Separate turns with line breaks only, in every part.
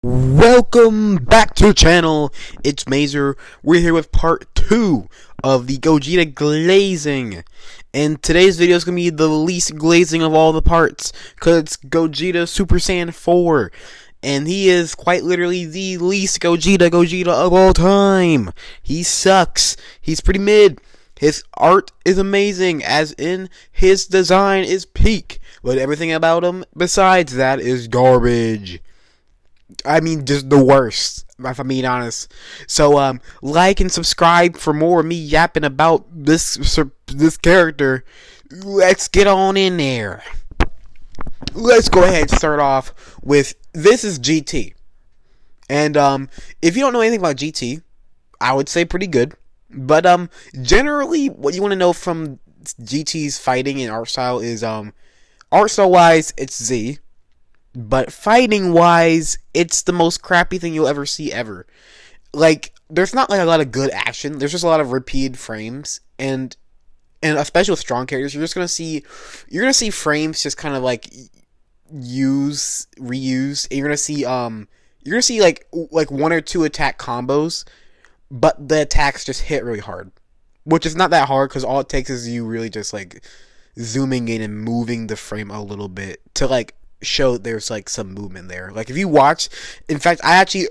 Welcome back to the channel. It's Mazer. We're here with part 2 of the Gogeta glazing. And today's video is going to be the least glazing of all the parts, because it's Gogeta Super Saiyan 4. And he is quite literally the least Gogeta of all time. He sucks. He's pretty mid. His art is amazing, as in his design is peak. But everything about him besides that is garbage. I mean, just the worst, if I'm being honest. So, like and subscribe for more of me yapping about this character. Let's get on in there. Let's go ahead and start off with, this is GT. And, if you don't know anything about GT, I would say pretty good. But, generally, what you want to know from GT's fighting and art style is, art style-wise, it's Z. But fighting-wise, it's the most crappy thing you'll ever see ever. Like, there's not like a lot of good action. There's just a lot of repeated frames, and especially with strong characters, you're gonna see frames just kind of like reused. And you're gonna see like one or two attack combos, but the attacks just hit really hard, which is not that hard because all it takes is you really just like zooming in and moving the frame a little bit to like show there's like some movement there. Like if you watch, in fact, I actually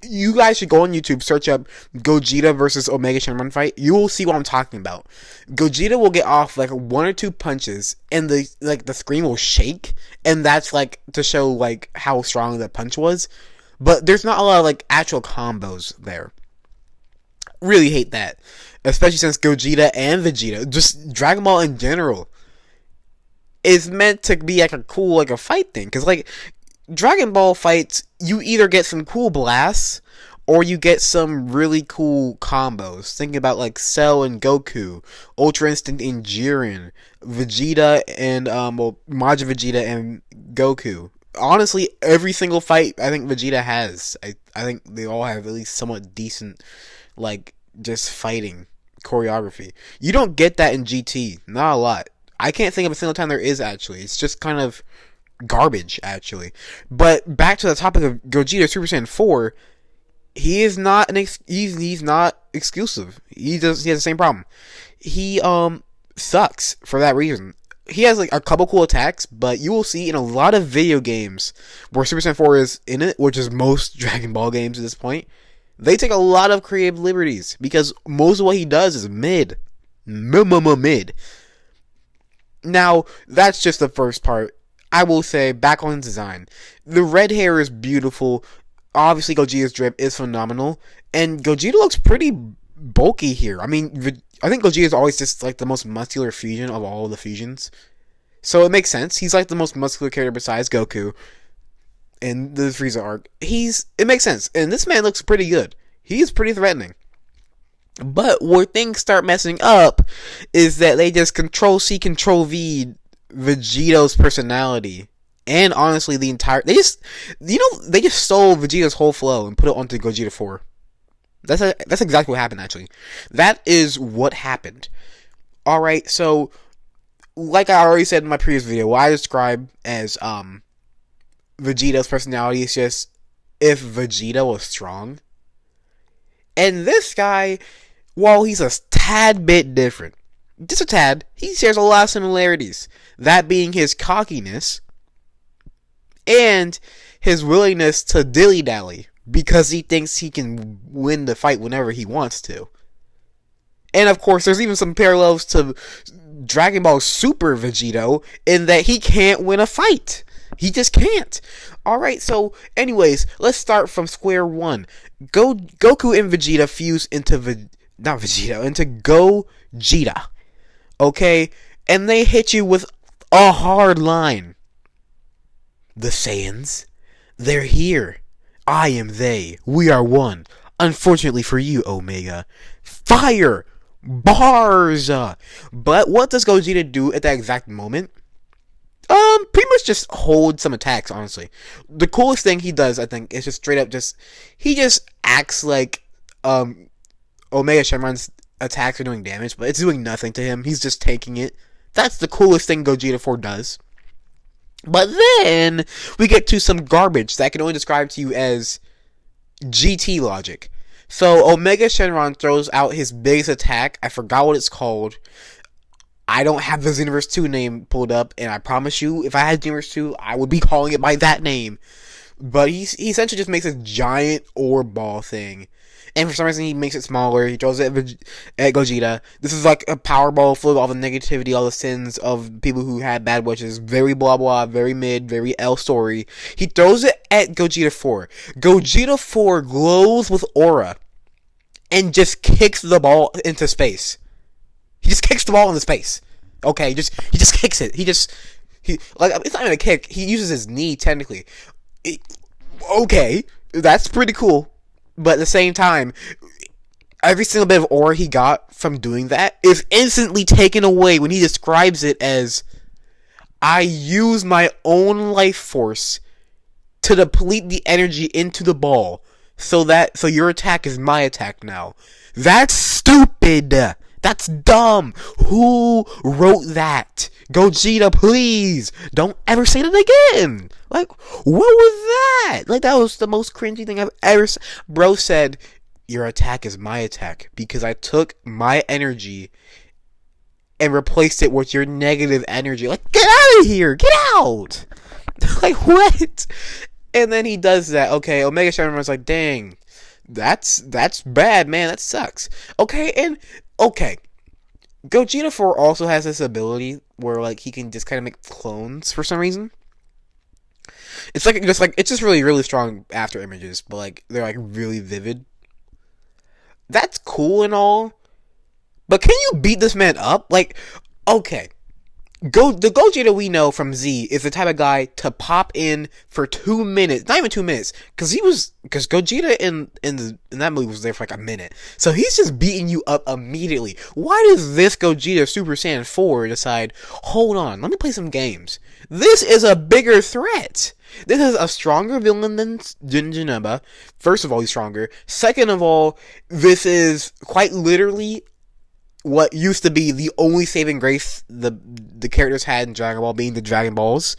you guys should go on YouTube, search up Gogeta versus Omega Shenron fight. You will see what I'm talking about. Gogeta will get off like one or two punches, and the screen will shake, and that's like to show like how strong the punch was. But there's not a lot of like actual combos there. Really hate that, especially since Gogeta and Vegeta, just Dragon Ball in general, is meant to be like a cool like a fight thing, because like Dragon Ball fights, you either get some cool blasts or you get some really cool combos. Thinking about like Cell and Goku, Ultra Instinct and Jiren, Vegeta and Majin Vegeta and Goku. Honestly, every single fight I think Vegeta has, I think they all have at least somewhat decent like just fighting choreography. You don't get that in GT, not a lot. I can't think of a single time there is, actually. It's just kind of garbage, actually. But back to the topic of Gogeta Super Saiyan 4, he is not he's not exclusive. He has the same problem. He sucks for that reason. He has like a couple cool attacks, but you will see in a lot of video games where Super Saiyan 4 is in it, which is most Dragon Ball games at this point, they take a lot of creative liberties because most of what he does is mid. Mid. Now, that's just the first part. I will say, back on design, the red hair is beautiful. Obviously, Gogeta's drip is phenomenal. And Gogeta looks pretty bulky here. I mean, I think Gogeta is always just like the most muscular fusion of all the fusions. So it makes sense. He's like the most muscular character besides Goku in the Frieza arc. It makes sense. And this man looks pretty good. He's pretty threatening. But where things start messing up is that they just Control-C, Control-V Vegeto's personality. And honestly, they just stole Vegeta's whole flow and put it onto Gogeta 4. That's exactly what happened, actually. That is what happened. Alright, so, like I already said in my previous video, what I describe as, Vegeta's personality is just, if Vegeta was strong. And this guy, while he's a tad bit different, just a tad, he shares a lot of similarities. That being his cockiness and his willingness to dilly-dally because he thinks he can win the fight whenever he wants to. And of course, there's even some parallels to Dragon Ball Super Vegito in that he can't win a fight. He just can't. Alright, so anyways, let's start from square one. Goku and Vegeta fuse into into Gogeta. Okay? And they hit you with a hard line. The Saiyans, they're here. I am they. We are one. Unfortunately for you, Omega. Fire! Bars! But what does Gogeta do at that exact moment? Pretty much just hold some attacks, honestly. The coolest thing he does, I think, is just straight up he just acts like, Omega Shenron's attacks are doing damage, but it's doing nothing to him. He's just taking it. That's the coolest thing Gogeta 4 does. But then we get to some garbage that I can only describe to you as GT logic. So Omega Shenron throws out his biggest attack. I forgot what it's called. I don't have the Xenoverse 2 name pulled up, and I promise you, if I had Xenoverse 2, I would be calling it by that name. But he essentially just makes a giant orb ball thing. And for some reason, he makes it smaller. He throws it at Gogeta. This is like a power ball full of all the negativity, all the sins of people who had bad wishes. Very blah blah, very mid, very L story. He throws it at Gogeta 4. Gogeta 4 glows with aura and just kicks the ball into space. He just kicks the ball into space. Okay, he just kicks it. Like, it's not even a kick. He uses his knee technically. Okay, that's pretty cool. But at the same time, every single bit of aura he got from doing that is instantly taken away when he describes it as, I use my own life force to deplete the energy into the ball so your attack is my attack now. That's stupid. That's dumb. Who wrote that? Gogeta, please don't ever say that again. Like, what was that? Like, that was the most cringy thing I've ever said. Bro said, your attack is my attack because I took my energy and replaced it with your negative energy. Like, get out of here. Get out. Like, what? And then he does that. Okay, Omega Shenron's like, dang, that's bad, man. That sucks. Okay. Gogeta 4 also has this ability where, like, he can just kind of make clones for some reason. It's just really, really strong after images, but, like, they're, like, really vivid. That's cool and all, but can you beat this man up? Like, okay. The Gogeta we know from Z is the type of guy to pop in for 2 minutes, not even 2 minutes, because Gogeta in that movie was there for like a minute, so he's just beating you up immediately. Why does this Gogeta Super Saiyan 4 decide, hold on, let me play some games? This is a bigger threat. This is a stronger villain than Janemba. First of all, he's stronger. Second of all, this is quite literally what used to be the only saving grace the characters had in Dragon Ball, being the Dragon Balls,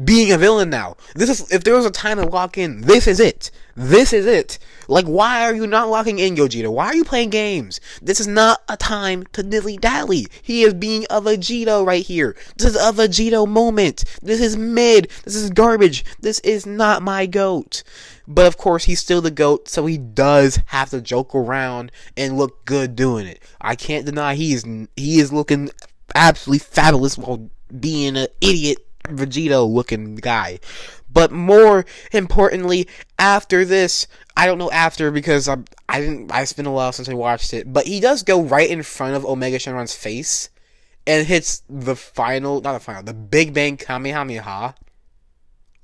being a villain now. If there was a time to lock in, this is it. This is it. Like, why are you not locking in, Gogeta? Why are you playing games? This is not a time to dilly-dally. He is being a Vegito right here. This is a Vegito moment. This is mid. This is garbage. This is not my GOAT. But of course, he's still the GOAT, so he does have to joke around and look good doing it. I can't deny he is looking absolutely fabulous while being an idiot Vegito looking guy. But more importantly, after this, I don't know after because it's been a while since I watched it, but he does go right in front of Omega Shenron's face and hits the Big Bang Kamehameha.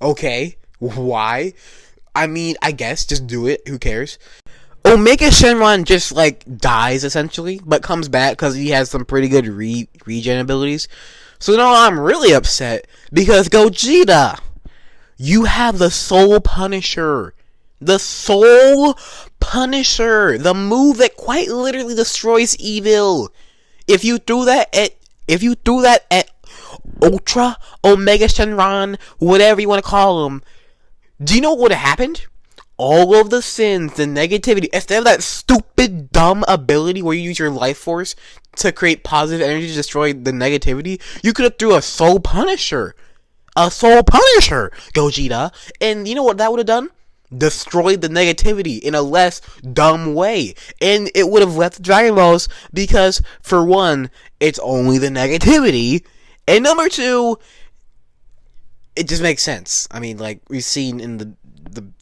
Okay, why? I mean, I guess, just do it, who cares? Omega Shenron just, like, dies, essentially, but comes back because he has some pretty good regen abilities. So now I'm really upset, because Gogeta, you have the Soul Punisher. The Soul Punisher! The move that quite literally destroys evil. If you threw that at Ultra, Omega Shenron, whatever you want to call him, do you know what would have happened? All of the sins, the negativity, instead of that stupid, dumb ability where you use your life force to create positive energy to destroy the negativity, you could have threw a Soul Punisher. A Soul Punisher, Gogeta. And you know what that would have done? Destroyed the negativity in a less dumb way. And it would have left the Dragon Balls because, for one, it's only the negativity. And number two, it just makes sense. I mean, like, we've seen in the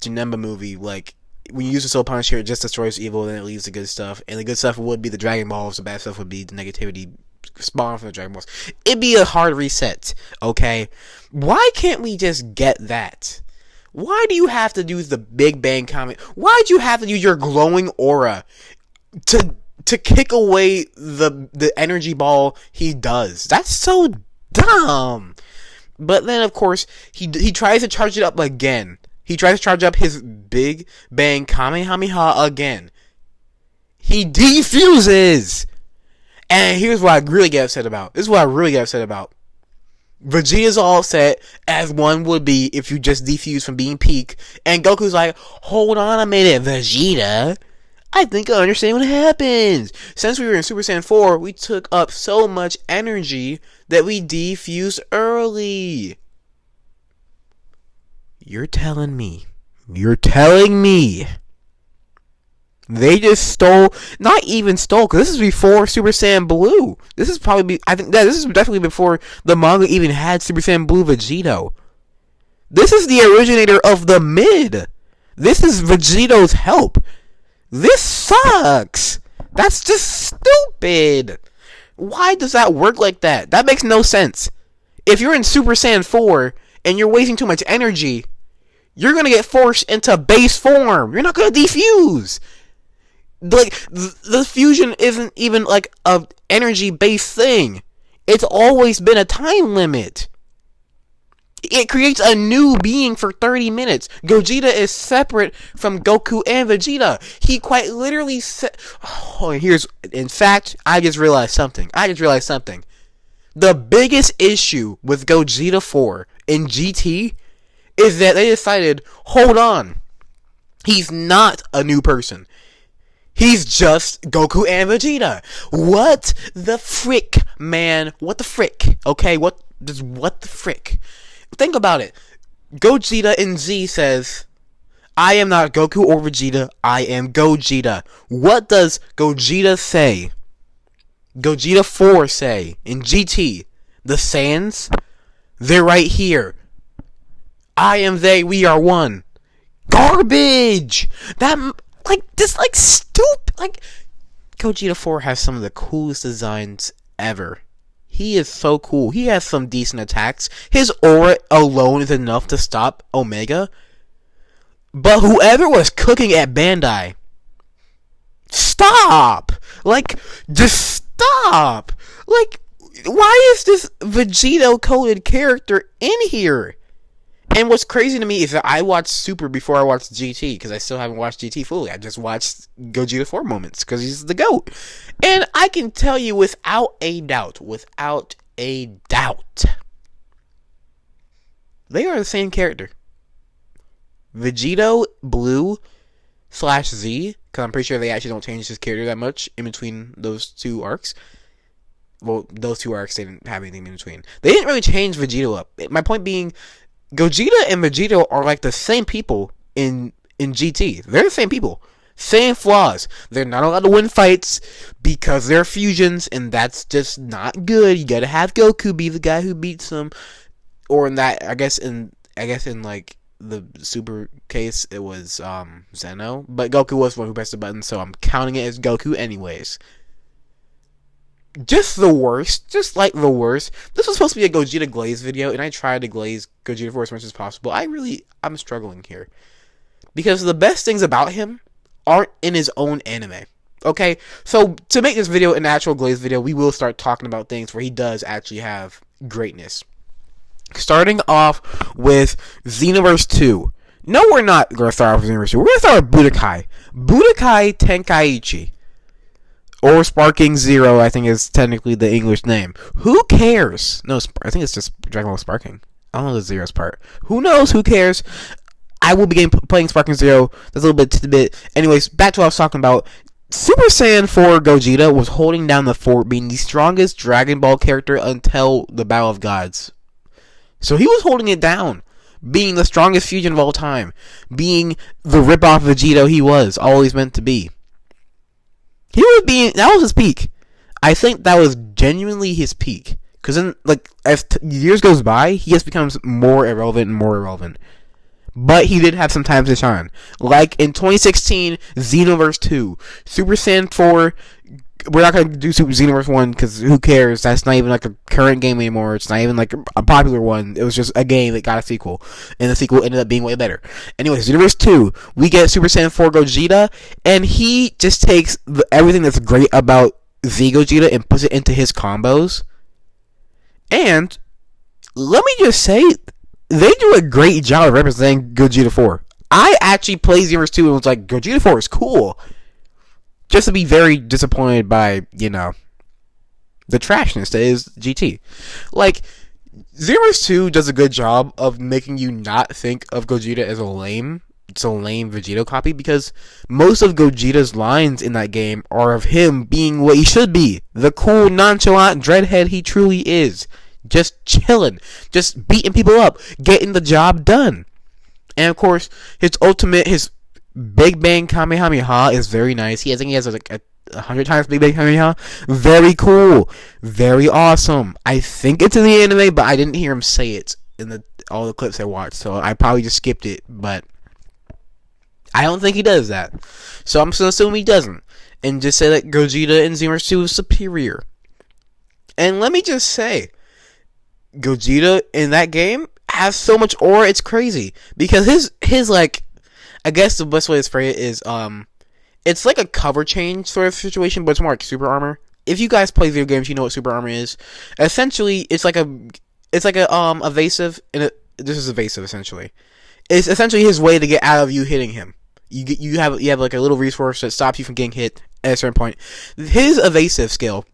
Janemba movie, like, when you use the Soul Punisher, it just destroys evil, and then it leaves the good stuff. And the good stuff would be the Dragon Balls, the bad stuff would be the negativity spawned from the Dragon Balls. It'd be a hard reset, okay? Why can't we just get that? Why do you have to use the Big Bang comment? Why do you have to use your glowing aura to kick away the energy ball he does? That's so dumb. But then, of course, he tries to charge it up again. He tries to charge up his Big Bang Kamehameha again. He defuses! And here's what I really get upset about. This is what I really get upset about. Vegeta's all set, as one would be if you just defuse from being peak. And Goku's like, hold on a minute, Vegeta. I think I understand what happened. Since we were in Super Saiyan 4, we took up so much energy that we defused early. You're telling me they just stole, not even stole, because this is before Super Saiyan Blue. This is probably, I think that this is definitely before the manga even had Super Saiyan Blue Vegito. This is the originator of the mid. This is Vegito's help. This sucks. That's just stupid. Why does that work like that? That makes no sense. If you're in Super Saiyan 4 and you're wasting too much energy, you're going to get forced into base form. You're not going to defuse. Like, the fusion isn't even like a energy based thing. It's always been a time limit. It creates a new being for 30 minutes. Gogeta is separate from Goku and Vegeta. He quite literally said, in fact, I just realized something. The biggest issue with Gogeta 4 in GT is that they decided, hold on, he's not a new person. He's just Goku and Vegeta. What the frick, man? What the frick? Okay, what the frick? Think about it. Gogeta in Z says, I am not Goku or Vegeta, I am Gogeta. What does Gogeta say? Gogeta 4 say in GT, the Saiyans, they're right here. I am they, we are one. Garbage! Stupid. Gogeta 4 has some of the coolest designs ever. He is so cool. He has some decent attacks. His aura alone is enough to stop Omega. But whoever was cooking at Bandai, stop! Just stop! Why is this Vegito-coded character in here? And what's crazy to me is that I watched Super before I watched GT, because I still haven't watched GT fully. I just watched Gogeta 4 moments, because he's the GOAT. And I can tell you without a doubt, they are the same character. Vegito Blue /Z, because I'm pretty sure they actually don't change his character that much in between those two arcs. Well, those two arcs, they didn't have anything in between. They didn't really change Vegito up. My point being, Gogeta and Vegito are like the same people in GT. They're the same people. Same flaws. They're not allowed to win fights because they're fusions, and that's just not good. You gotta have Goku be the guy who beats them. Or in that, I guess in like the Super case, it was Zeno. But Goku was the one who pressed the button, so I'm counting it as Goku anyways. Just the worst. This was supposed to be a Gogeta GLAZE video, and I tried to glaze Gogeta 4 as much as possible. I'm struggling here. Because the best things about him aren't in his own anime. Okay? So, to make this video an actual GLAZE video, we will start talking about things where he does actually have greatness. Starting off with Xenoverse 2. No, we're not going to start off with Xenoverse 2. We're going to start with Budokai. Budokai Tenkaichi. Or Sparking Zero, I think is technically the English name. Who cares? No, I think it's just Dragon Ball Sparking. I don't know the Zero's part. Who knows? Who cares? I will begin playing Sparking Zero. That's a little bit. Anyways, back to what I was talking about. Super Saiyan 4 Gogeta was holding down the fort, being the strongest Dragon Ball character until the Battle of Gods. So he was holding it down, being the strongest fusion of all time, being the rip-off Vegito he was always meant to be. That was his peak. I think that was genuinely his peak. Because then, as years goes by, he just becomes more irrelevant and more irrelevant. But he did have some times to shine. Like in 2016, Xenoverse 2. Super Saiyan 4, we're not going to do Super Xenoverse 1 because who cares? That's not even like a current game anymore. It's not even like a popular one. It was just a game that got a sequel. And the sequel ended up being way better. Anyway, Xenoverse 2, we get Super Saiyan 4 Gogeta, and he just takes everything that's great about Z Gogeta and puts it into his combos. And let me just say, they do a great job of representing Gogeta 4. I actually played Xenoverse 2 and was like, Gogeta 4 is cool. Just to be very disappointed by, the trashness that is GT. Xenoverse 2 does a good job of making you not think of Gogeta as a lame Vegito copy, because most of Gogeta's lines in that game are of him being what he should be, the cool, nonchalant dreadhead he truly is. Just chilling, just beating people up, getting the job done. And of course, his Big Bang Kamehameha is very nice. I think he has like a 100 times Big Bang Kamehameha. Very cool, very awesome. I think it's in the anime, but I didn't hear him say it in all the clips I watched, so I probably just skipped it. But I don't think he does that, so I'm just gonna assume he doesn't, and just say that Gogeta in Xenoverse 2 is superior. And let me just say, Gogeta in that game has so much aura, it's crazy. Because his like, I guess the best way to phrase it is, it's like a cover change sort of situation, but it's more like super armor. If you guys play video games, you know what super armor is. Essentially, it's like a evasive, and this is evasive essentially. It's essentially his way to get out of you hitting him. You have like a little resource that stops you from getting hit at a certain point. His evasive skill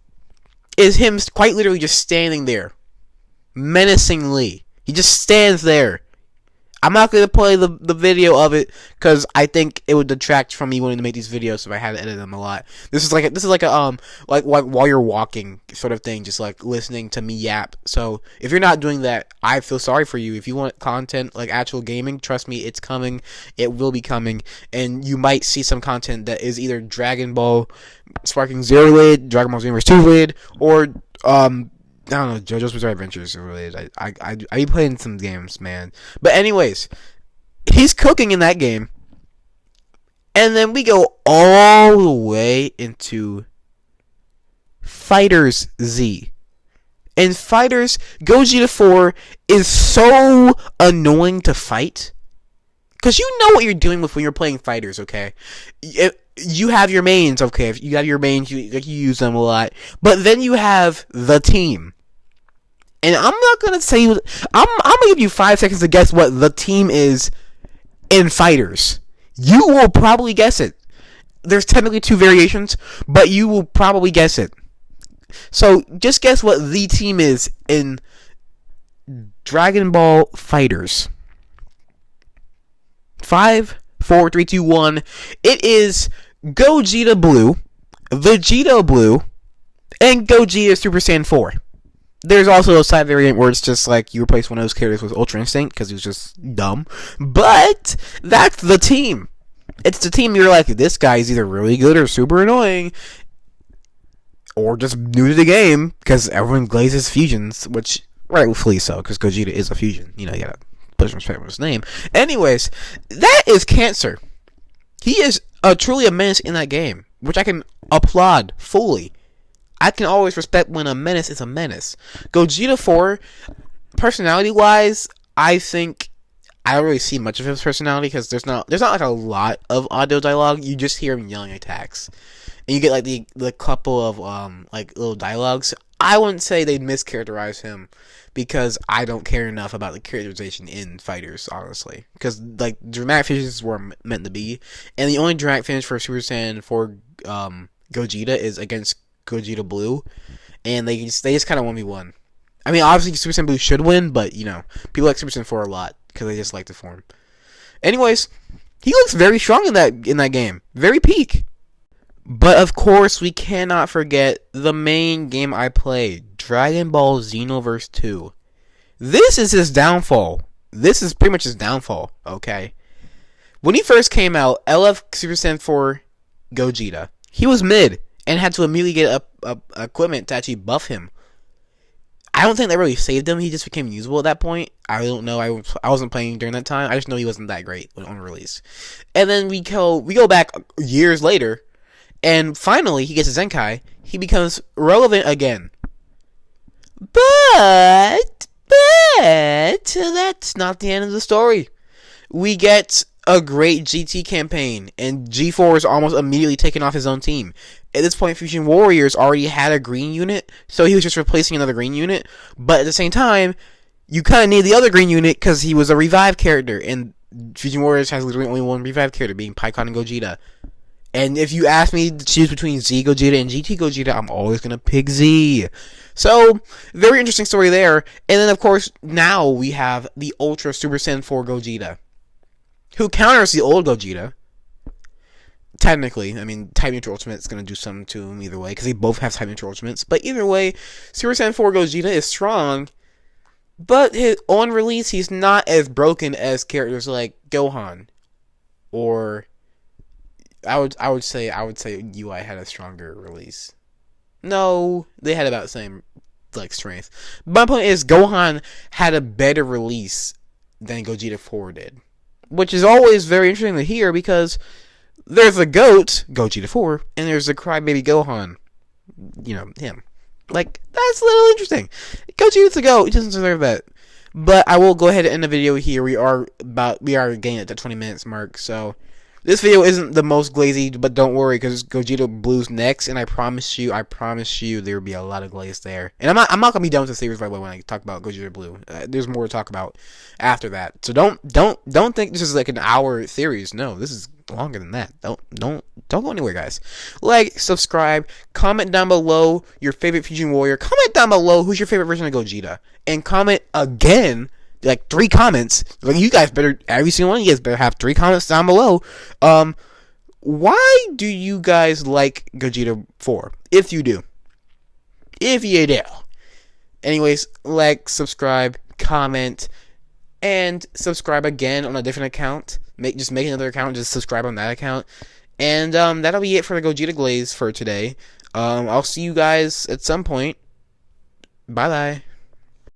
is him quite literally just standing there, menacingly. He just stands there. I'm not going to play the video of it because I think it would detract from me wanting to make these videos if I had to edit them a lot. This is like a like while you're walking sort of thing, just like listening to me yap. So if you're not doing that, I feel sorry for you. If you want content like actual gaming, trust me, it's coming. It will be coming, and you might see some content that is either Dragon Ball Sparking Zero related, Dragon Ball Xenoverse 2 related, or I don't know, JoJo's Bizarre Adventures related. I be playing some games, man. But anyways, he's cooking in that game. And then we go all the way into Fighters Z. In Fighters, Gogeta 4 is so annoying to fight. Because you know what you're doing with when you're playing Fighters, okay? You have your mains, okay? If you have your mains, you use them a lot. But then you have the team. And I'm not going to say... I'm going to give you 5 seconds to guess what the team is in Fighters. You will probably guess it. There's technically 2 variations, but you will probably guess it. So, just guess what the team is in Dragon Ball Fighters. 5, 4, 3, 2, 1. It is Gogeta Blue, Vegeta Blue, and Gogeta Super Saiyan 4. There's also a side variant where it's just like you replace one of those characters with Ultra Instinct because he was just dumb. But that's the team. It's the team you're like, this guy is either really good or super annoying, or just new to the game because everyone glazes fusions, which rightfully so because Gogeta is a fusion. You know, you gotta put some respect on his name. Anyways, that is cancer. He is truly a menace in that game, which I can applaud fully. I can always respect when a menace is a menace. Gogeta 4, personality-wise, I think I don't really see much of his personality because there's not like a lot of audio dialogue. You just hear him yelling attacks, and you get like the couple of like little dialogues. I wouldn't say they'd mischaracterize him because I don't care enough about the characterization in Fighters, honestly. Because like dramatic finishes were meant to be, and the only dramatic finish for Super Saiyan 4 Gogeta is against Gogeta Blue, and they just kind of 1v1. I mean, obviously Super Saiyan Blue should win, but you know, people like Super Saiyan 4 a lot because they just like the form. Anyways, he looks very strong in that game, very peak. But of course, we cannot forget the main game I played, Dragon Ball Xenoverse 2. This is his downfall. This is pretty much his downfall. Okay, when he first came out, LF Super Saiyan 4 Gogeta, he was mid and had to immediately get equipment to actually buff him. I don't think that really saved him. He just became usable at that point. I don't know. I wasn't playing during that time. I just know he wasn't that great on release. And then we go back years later, and finally he gets a Zenkai. He becomes relevant again. But that's not the end of the story. We get a great GT campaign, and G4 is almost immediately taken off his own team. At this point, Fusion Warriors already had a green unit, so he was just replacing another green unit. But at the same time, you kind of need the other green unit because he was a revive character, and Fusion Warriors has literally only one revive character, being Pikkon and Gogeta. And if you ask me to choose between Z Gogeta and GT Gogeta, I'm always going to pick Z. So, very interesting story there. And then, of course, now we have the Ultra Super Saiyan 4 Gogeta, who counters the old Gogeta. Technically, I mean, Type Neutral Ultimate is going to do something to him either way, because they both have Type Neutral Ultimates. But either way, Super Saiyan 4 Gogeta is strong, but on release, he's not as broken as characters like Gohan, or I would say UI had a stronger release. No, they had about the same like strength. My point is, Gohan had a better release than Gogeta 4 did, which is always very interesting to hear, because there's a GOAT, Gogeta 4, and there's a Crybaby Gohan. You know, him. Like, that's a little interesting. Gogeta's a GOAT. He doesn't deserve that. But I will go ahead and end the video here. We are getting at the 20 minutes mark, so this video isn't the most glazy, but don't worry, because Gogeta Blue's next, and I promise you, there will be a lot of glaze there. And I'm not gonna be done with the series right away when I talk about Gogeta Blue. There's more to talk about after that. So don't think this is like an hour series. No, this is longer than that. Don't go anywhere, guys. Like, subscribe, comment down below your favorite Fusion Warrior. Comment down below who's your favorite version of Gogeta, and comment again. Like 3 comments. Like, you guys better, every single one of you guys better have 3 comments down below. Why do you guys like Gogeta 4? If you do. Anyways, like, subscribe, comment, and subscribe again on a different account. Just make another account, just subscribe on that account. And that'll be it for the Gogeta Glaze for today. I'll see you guys at some point. Bye-bye.